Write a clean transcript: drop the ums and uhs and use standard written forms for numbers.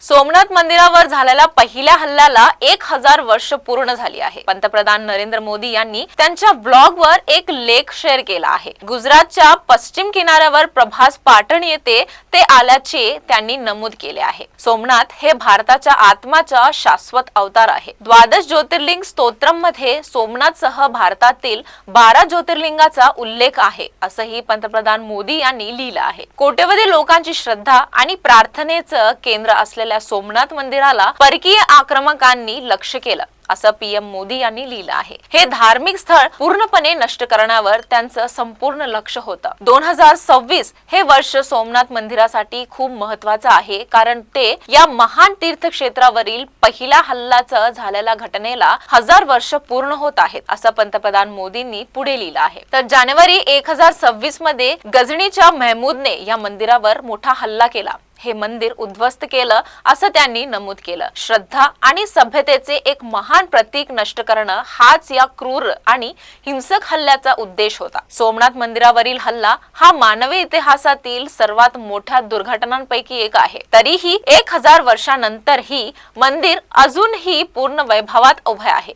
सोमनाथ मंदिरावर झालेल्या पहिल्या हल्ल्याला 1000 वर्ष पूर्ण झाली आहे। पंतप्रधान नरेंद्र मोदी यांनी त्यांच्या ब्लॉगवर एक लेख शेअर केला आहे। गुजरातच्या पश्चिम किनाऱ्यावर प्रभास पाटण येथे ते आल्याचे त्यांनी नमूद केले आहे। सोमनाथ हे भारताच्या आत्म्याचा शाश्वत अवतार आहे। द्वादश ज्योतिर्लिंग स्तोत्रमध्ये सोमनाथसह भारतातील 12 ज्योतिर्लिंगाचा उल्लेख आहे, असंही पंतप्रधान मोदी यांनी लिहिलं आहे। कोट्यवधी लोकांची श्रद्धा आणि प्रार्थनेचं केंद्र असलेल्या सोमनाथ मंदिराला परकीय आक्रमकांनी लक्ष्य केलं, असं पीएम मोदी यांनी लिहिलं आहे। हे धार्मिक स्थळ पूर्णपणे नष्ट करण्यावर त्यांचं संपूर्ण लक्ष होतं। 2026 हे वर्ष सोमनाथ मंदिरासाठी खूप महत्त्वाचं आहे, कारण ते या महान तीर्थक्षेत्रावरील पहिल्या हल्ल्याचं झालेल्या घटनेला 1000 वर्ष पूर्ण होत आहेत, असं पंतप्रधान मोदींनी पुढे लिहिलं आहे। तर जानेवारी 1026 मध्ये गजनीच्या महमूदने या मंदिरावर मोठा हल्ला केला। हे मंदिर उद्ध्वस्त केलं, असं त्यांनी नमूद केलं। श्रद्धा आणि सभ्यतेचे एक महान प्रतीक नष्ट करणं हाच या क्रूर आणि हिंसक हल्ल्याचा उद्देश होता। सोमनाथ मंदिरावरील हल्ला हा मानवी इतिहासातील सर्वात मोठ्या दुर्घटनांपैकी एक आहे। तरीही 1000 वर्षानंतर ही मंदिर अजूनही पूर्ण वैभवात उभे आहे।